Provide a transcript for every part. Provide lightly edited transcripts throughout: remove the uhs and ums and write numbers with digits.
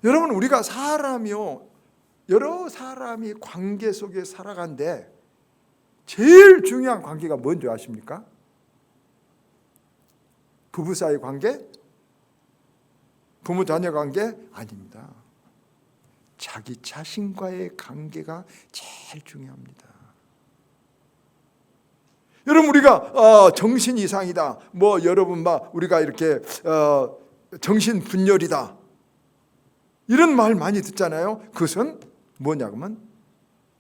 여러분, 우리가 사람이요, 여러 사람이 관계 속에 살아간데 제일 중요한 관계가 뭔지 아십니까? 부부 사이 관계? 부모 자녀 관계? 아닙니다. 자기 자신과의 관계가 제일 중요합니다. 여러분, 우리가 정신 이상이다, 여러분 우리가 이렇게 정신 분열이다, 이런 말 많이 듣잖아요. 그것은 뭐냐면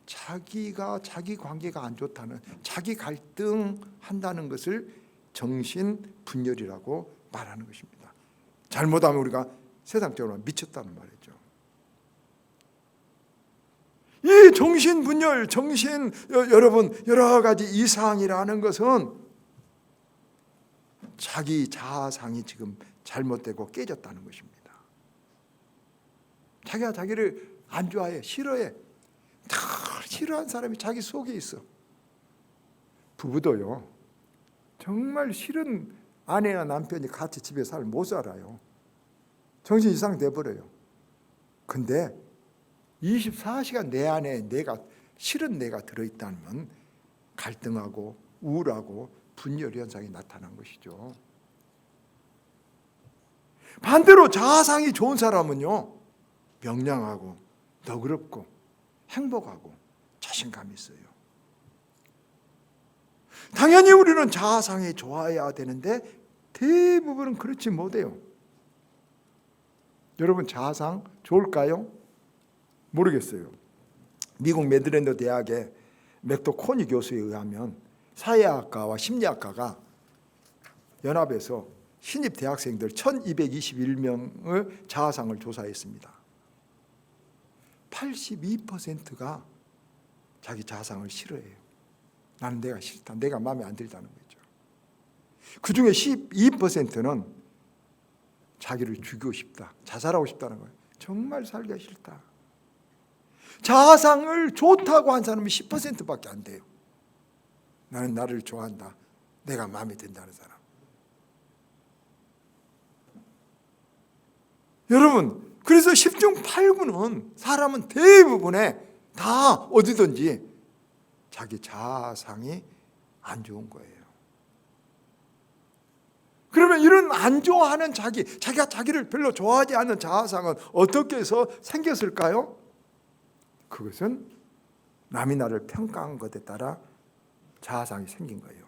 자기가 자기 관계가 안 좋다는, 자기 갈등한다는 것을 정신 분열이라고 말하는 것입니다. 잘못하면 우리가 세상적으로 미쳤다는 말이죠. 이 정신 분열, 여러분, 여러 가지 이상이라는 것은 자기 자아상이 지금 잘못되고 깨졌다는 것입니다. 자기가 자기를 안 좋아해, 싫어해. 다 싫어하는 사람이 자기 속에 있어. 부부도요, 정말 싫은 아내나 남편이 같이 집에 살면 못 살아요. 정신 이상 돼버려요. 근데 24시간 내 안에 싫은 내가 들어있다면 갈등하고 우울하고 분열 현상이 나타난 것이죠. 반대로 자아상이 좋은 사람은요, 명랑하고 너그럽고 행복하고 자신감이 있어요. 당연히 우리는 자아상이 좋아야 되는데 대부분은 그렇지 못해요. 여러분, 자아상 좋을까요? 모르겠어요. 미국 메릴랜드 대학의 맥도 코니 교수에 의하면 사회학과와 심리학과가 연합해서 신입 대학생들 1221명의 자아상을 조사했습니다. 82%가 자기 자아상을 싫어해요. 나는 내가 싫다, 내가 마음에 안 들다는 거죠. 그 중에 12%는 자기를 죽이고 싶다, 자살하고 싶다는 거예요. 정말 살기가 싫다. 자아상을 좋다고 한 사람이 10%밖에 안 돼요. 나는 나를 좋아한다, 내가 마음에 든다는 사람. 여러분, 그래서 10중 8구는 사람은 대부분에 다 어디든지 자기 자아상이 안 좋은 거예요. 그러면 이런 안 좋아하는 자기가 자기를 별로 좋아하지 않는 자아상은 어떻게 해서 생겼을까요? 그것은 남이 나를 평가한 것에 따라 자아상이 생긴 거예요.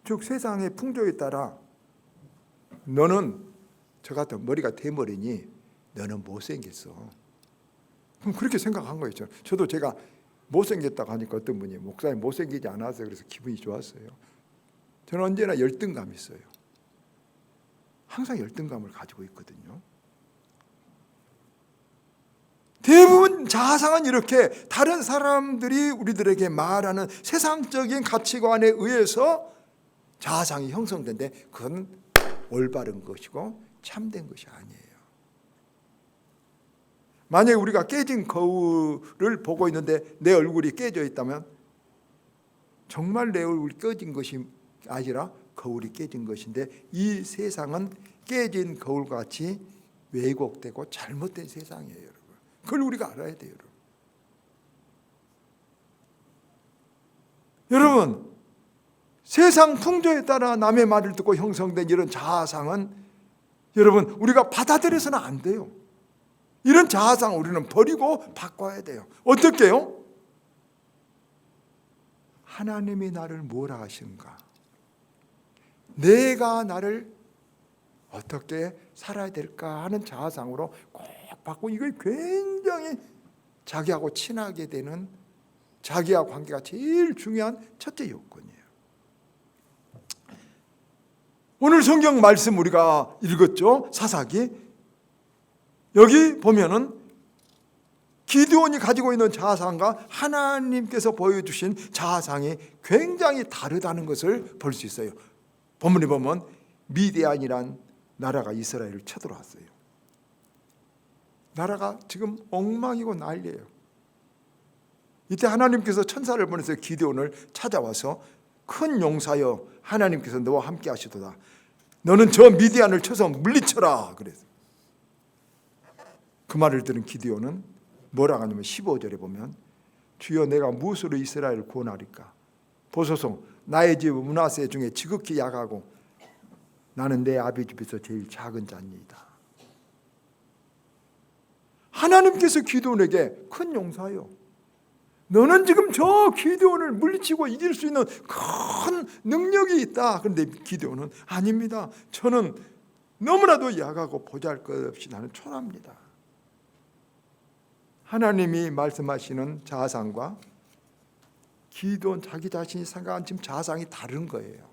즉, 세상의 풍조에 따라 너는 저 같은 머리가 대머리니 너는 못생겼어. 그럼 그렇게 생각한 거였죠. 저도 제가 못생겼다고 하니까 어떤 분이 목사님 못생기지 않아서 그래서 기분이 좋았어요. 저는 언제나 열등감이 있어요. 항상 열등감을 가지고 있거든요. 대부분 자아상은 이렇게 다른 사람들이 우리들에게 말하는 세상적인 가치관에 의해서 자아상이 형성된데 그건 올바른 것이고 참된 것이 아니에요. 만약에 우리가 깨진 거울을 보고 있는데 내 얼굴이 깨져 있다면 정말 내 얼굴이 깨진 것이 아니라 거울이 깨진 것인데, 이 세상은 깨진 거울같이 왜곡되고 잘못된 세상이에요, 여러분. 그걸 우리가 알아야 돼요, 여러분. 세상 풍조에 따라 남의 말을 듣고 형성된 이런 자아상은 여러분, 우리가 받아들여서는 안 돼요. 이런 자아상 우리는 버리고 바꿔야 돼요. 어떻게 해요? 하나님이 나를 뭐라 하시는가, 내가 나를 어떻게 살아야 될까 하는 자아상으로 꼭 바꾸고, 이거 굉장히 자기하고 친하게 되는, 자기와 관계가 제일 중요한 첫째 요건이에요. 오늘 성경 말씀 우리가 읽었죠? 사사기. 여기 보면은 기드온이 가지고 있는 자아상과 하나님께서 보여주신 자아상이 굉장히 다르다는 것을 볼 수 있어요. 본문에 보면 미디안이란 나라가 이스라엘을 쳐들어왔어요. 나라가 지금 엉망이고 난리예요. 이때 하나님께서 천사를 보내서 기드온을 찾아와서 큰 용사여, 하나님께서 너와 함께 하시도다. 너는 저 미디안을 쳐서 물리쳐라. 그래서 그 말을 들은 기드온은 뭐라고 하냐면 15절에 보면 주여 내가 무엇으로 이스라엘을 구원하리까? 보소서 나의 집 므낫세 중에 지극히 약하고 나는 내 아비 집에서 제일 작은 자니이다. 하나님께서 기드온에게 큰 용사요, 너는 지금 저 기드온을 물리치고 이길 수 있는 큰 능력이 있다. 그런데 기드온은 아닙니다. 저는 너무나도 약하고 보잘것없이 나는 초라합니다. 하나님이 말씀하시는 자아상과 기드온 자기 자신이 생각한 지금 자아상이 다른 거예요.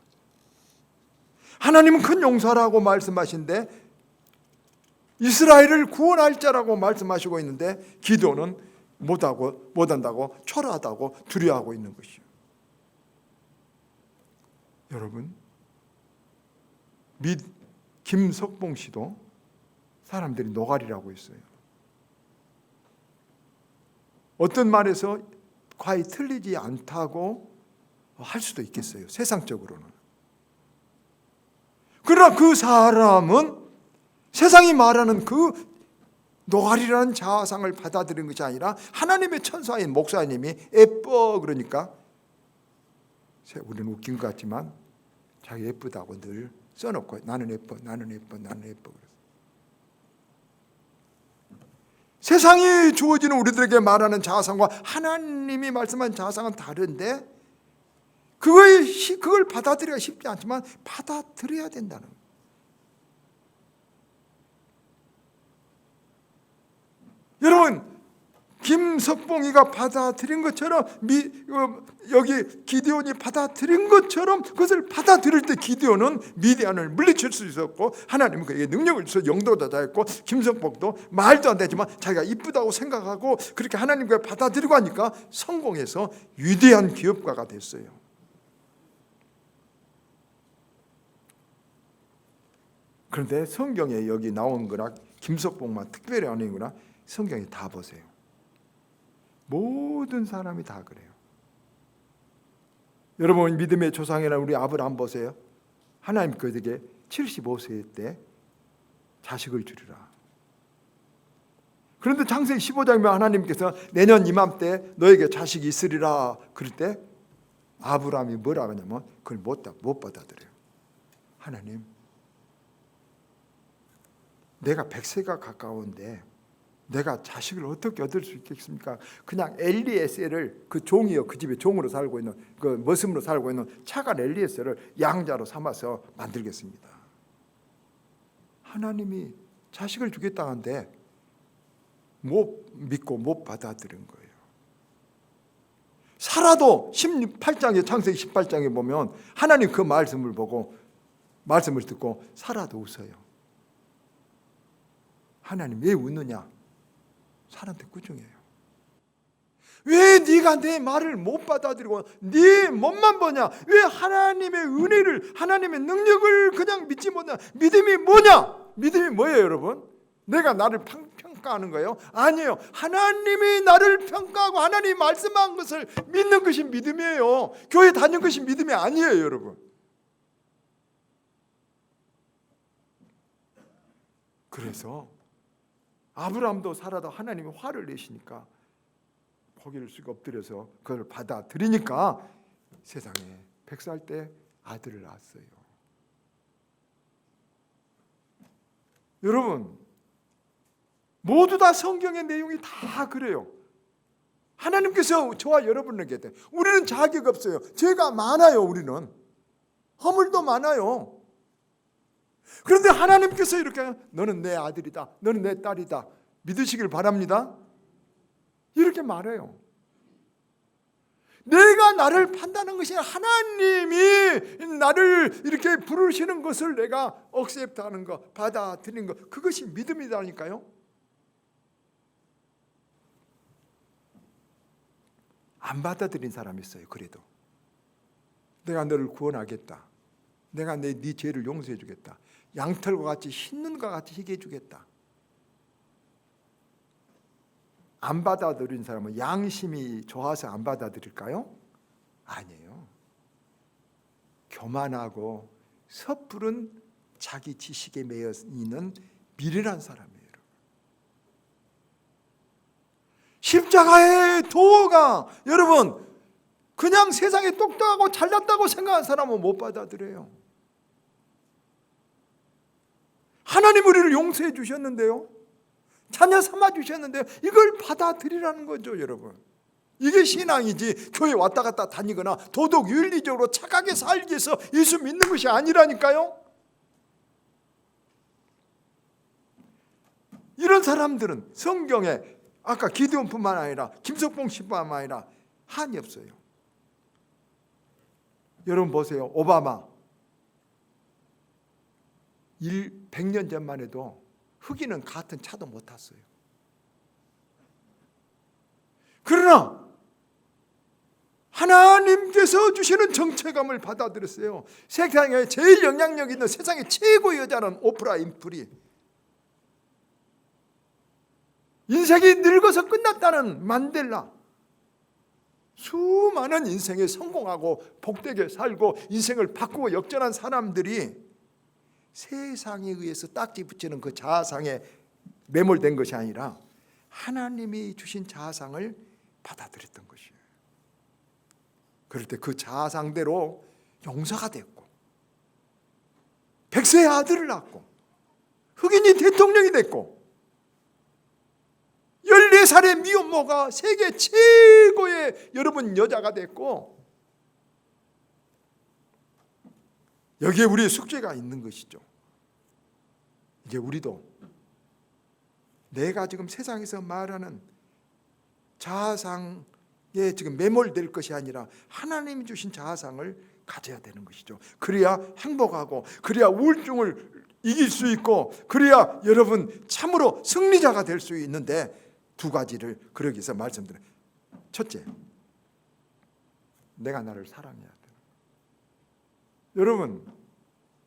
하나님은 큰 용사라고 말씀하신데 이스라엘을 구원할 자라고 말씀하시고 있는데 기드온은 못한다고 초라하다고 두려워하고 있는 것이요. 여러분, 김석봉 씨도 사람들이 노가리라고 했어요. 어떤 말에서 과히 틀리지 않다고 할 수도 있겠어요, 세상적으로는. 그러나 그 사람은 세상이 말하는 그 노가리라는 자아상을 받아들인 것이 아니라 하나님의 천사인 목사님이 예뻐 그러니까, 우리는 웃긴 것 같지만 자기 예쁘다고 늘 써놓고 나는 예뻐, 나는 예뻐, 나는 예뻐. 세상이 주어지는 우리들에게 말하는 자아상과 하나님이 말씀한 자아상은 다른데 그걸 받아들이기가 쉽지 않지만 받아들여야 된다는 거예요. 여러분, 김석봉이가 받아들인 것처럼 여기 기드온이 받아들인 것처럼 그것을 받아들일 때 기드온은 미디안을 물리칠 수 있었고 하나님은 그에게 능력을 주셔서 영도자다 했고, 김석봉도 말도 안 되지만 자기가 이쁘다고 생각하고 그렇게 하나님과 받아들이고 하니까 성공해서 위대한 기업가가 됐어요. 그런데 성경에 여기 나온 거나 김석봉만 특별히 아닌 거나 성경에 다 보세요. 모든 사람이 다 그래요. 여러분, 믿음의 조상이나 우리 아브라함 보세요. 하나님 그에게 75세 때 자식을 주리라. 그런데 창세기 15장이면 하나님께서 내년 이맘때 너에게 자식이 있으리라 그럴 때 아브라함이 뭐라고 하냐면 그걸 못 받아들여요. 하나님, 내가 100세가 가까운데 내가 자식을 어떻게 얻을 수 있겠습니까? 그냥 엘리에셀을, 그 종이요, 그 집에 종으로 살고 있는, 그 머슴으로 살고 있는 차간 엘리에셀을 양자로 삼아서 만들겠습니다. 하나님이 자식을 주겠다는데 못 믿고 못 받아들인 거예요. 사라도 18장에, 창세기 18장에 보면 하나님 그 말씀을 보고 말씀을 듣고 사라도 웃어요. 하나님 왜 웃느냐? 사람한테 꾸중해요. 왜 네가 내 말을 못 받아들이고 네 몸만 보냐? 왜 하나님의 은혜를, 하나님의 능력을 그냥 믿지 못하냐? 믿음이 뭐냐? 믿음이 뭐예요, 여러분? 내가 나를 평가하는 거예요? 아니에요. 하나님이 나를 평가하고 하나님이 말씀한 것을 믿는 것이 믿음이에요. 교회 다니는 것이 믿음이 아니에요, 여러분. 그래서 아브라함도 사라도 하나님이 화를 내시니까 고개를 숙여 엎드려서 그걸 받아들이니까 세상에 100살 때 아들을 낳았어요. 여러분, 모두 다 성경의 내용이 다 그래요. 하나님께서 저와 여러분에게 우리는 자격 없어요. 죄가 많아요. 우리는 허물도 많아요. 그런데 하나님께서 이렇게 너는 내 아들이다, 너는 내 딸이다 믿으시길 바랍니다. 이렇게 말해요. 내가 나를 판단하는 것이 아니라 하나님이 나를 이렇게 부르시는 것을 내가 억셉트하는 것, 받아들이는 것, 그것이 믿음이라니까요. 안 받아들인 사람이 있어요. 그래도 내가 너를 구원하겠다, 내가 네 죄를 용서해 주겠다, 양털과 같이 흰 눈과 같이 희게 해주겠다. 안 받아들인 사람은 양심이 좋아서 안 받아들일까요? 아니에요. 교만하고 섣부른 자기 지식에 매여 있는 미련한 사람이에요. 십자가의 도가 여러분 그냥 세상에 똑똑하고 잘났다고 생각한 사람은 못 받아들여요. 하나님 우리를 용서해 주셨는데요, 자녀 삼아 주셨는데요, 이걸 받아들이라는 거죠. 여러분, 이게 신앙이지 교회 왔다 갔다 다니거나 도덕 윤리적으로 착하게 살기 위해서 예수 믿는 것이 아니라니까요. 이런 사람들은 성경에 아까 기드온뿐만 아니라 김석봉 씨뿐만 아니라 한이 없어요. 여러분 보세요. 오바마 100년 전만 해도 흑인은 같은 차도 못 탔어요. 그러나 하나님께서 주시는 정체감을 받아들였어요. 세상에 제일 영향력 있는 세상의 최고의 여자는 오프라 윈프리. 인생이 늙어서 끝났다는 만델라. 수많은 인생에 성공하고 복되게 살고 인생을 바꾸고 역전한 사람들이 세상에 의해서 딱지 붙이는 그 자아상에 매몰된 것이 아니라 하나님이 주신 자아상을 받아들였던 것이에요. 그럴 때 그 자아상대로 용사가 됐고 백세의 아들을 낳고 흑인이 대통령이 됐고 14살의 미혼모가 세계 최고의 여러분 여자가 됐고, 여기에 우리의 숙제가 있는 것이죠. 이제 우리도 내가 지금 세상에서 말하는 자아상에 지금 매몰될 것이 아니라 하나님이 주신 자아상을 가져야 되는 것이죠. 그래야 행복하고 그래야 우울증을 이길 수 있고 그래야 여러분 참으로 승리자가 될 수 있는데, 두 가지를 그러기 위해서 말씀드려요. 첫째, 내가 나를 사랑해야 돼. 여러분,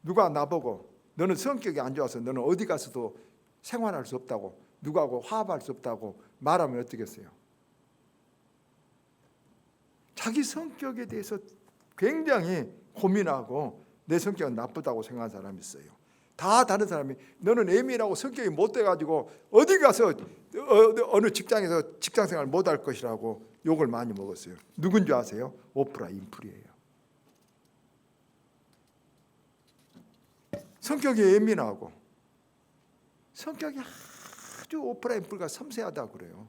누가 나보고 너는 성격이 안 좋아서 너는 어디 가서도 생활할 수 없다고, 누구하고 화합할 수 없다고 말하면 어떻겠어요? 자기 성격에 대해서 굉장히 고민하고 내 성격은 나쁘다고 생각하는 사람이 있어요. 다 다른 사람이 너는 예민하고 성격이 못돼가지고 어디 가서 어느 직장에서 직장생활 못할 것이라고 욕을 많이 먹었어요. 누군지 아세요? 오프라 윈프리예요. 성격이 예민하고 성격이 아주 오프라 윈프리가 섬세하다고 그래요.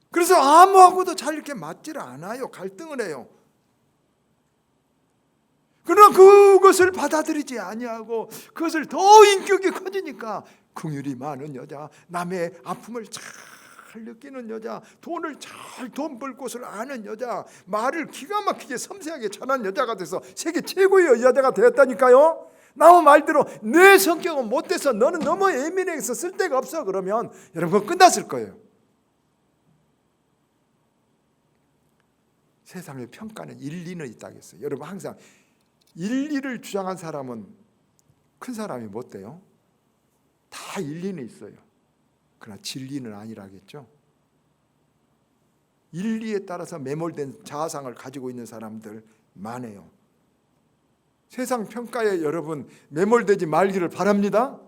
그래서 아무하고도 잘 이렇게 맞지를 않아요. 갈등을 해요. 그러나 그것을 받아들이지 아니하고 그것을 더 인격이 커지니까 긍휼이 많은 여자, 남의 아픔을 잘 느끼는 여자, 돈을 잘 돈 벌 곳을 아는 여자, 말을 기가 막히게 섬세하게 잘하는 여자가 돼서 세계 최고의 여자가 되었다니까요. 나무 말대로 내 성격은 못돼서 너는 너무 예민해서 쓸데가 없어 그러면 여러분 그건 끝났을 거예요. 세상의 평가는 일리는 있다고 했어요. 여러분 항상 일리를 주장한 사람은 큰 사람이 못 돼요. 다 일리는 있어요. 그러나 진리는 아니라겠죠. 일리에 따라서 매몰된 자아상을 가지고 있는 사람들 많아요. 세상 평가에 여러분 매몰되지 말기를 바랍니다.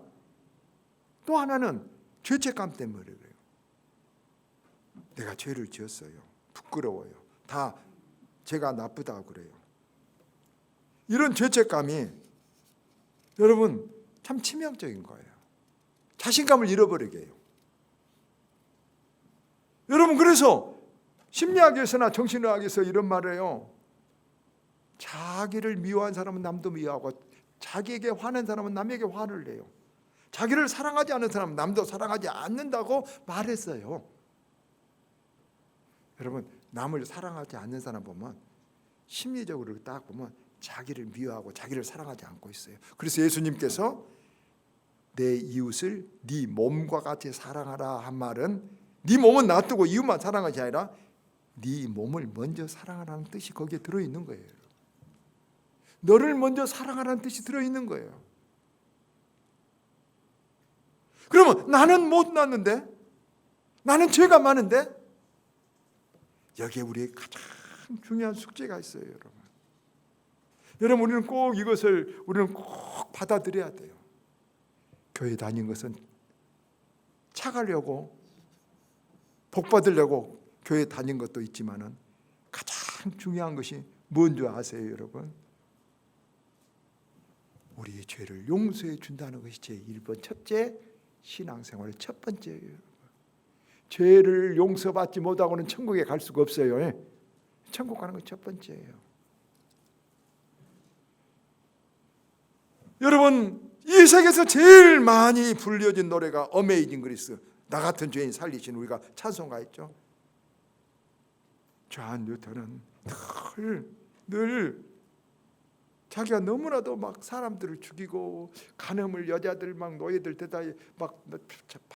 또 하나는 죄책감 때문에 그래요. 내가 죄를 지었어요. 부끄러워요. 다 제가 나쁘다고 그래요. 이런 죄책감이 여러분 참 치명적인 거예요. 자신감을 잃어버리게 해요. 여러분 그래서 심리학에서나 정신의학에서 이런 말을 해요. 자기를 미워한 사람은 남도 미워하고 자기에게 화낸 사람은 남에게 화를 내요. 자기를 사랑하지 않는 사람은 남도 사랑하지 않는다고 말했어요. 여러분 남을 사랑하지 않는 사람 보면 심리적으로 딱 보면 자기를 미워하고 자기를 사랑하지 않고 있어요. 그래서 예수님께서 내 이웃을 네 몸과 같이 사랑하라 한 말은 네 몸은 놔두고 이웃만 사랑하지 아니라 네 몸을 먼저 사랑하라는 뜻이 거기에 들어있는 거예요. 너를 먼저 사랑하라는 뜻이 들어있는 거예요. 그러면 나는 못났는데, 나는 죄가 많은데, 여기에 우리의 가장 중요한 숙제가 있어요. 여러분 우리는 꼭 이것을 우리는 꼭 받아들여야 돼요. 교회 다니는 것은 착하려고 복 받으려고 교회 다닌 것도 있지만은 가장 중요한 것이 뭔지 아세요, 여러분? 우리의 죄를 용서해 준다는 것이 제1번 첫째 신앙생활의 첫 번째예요. 여러분. 죄를 용서받지 못하고는 천국에 갈 수가 없어요. 천국 가는 건 첫 번째예요. 여러분, 이 세계에서 제일 많이 불려진 노래가 어메이징 그리스. 나 같은 죄인 살리신 우리가 찬송가였죠. 존 뉴턴은 늘 자기가 너무나도 막 사람들을 죽이고 간음을 여자들 막 노예들 대다 막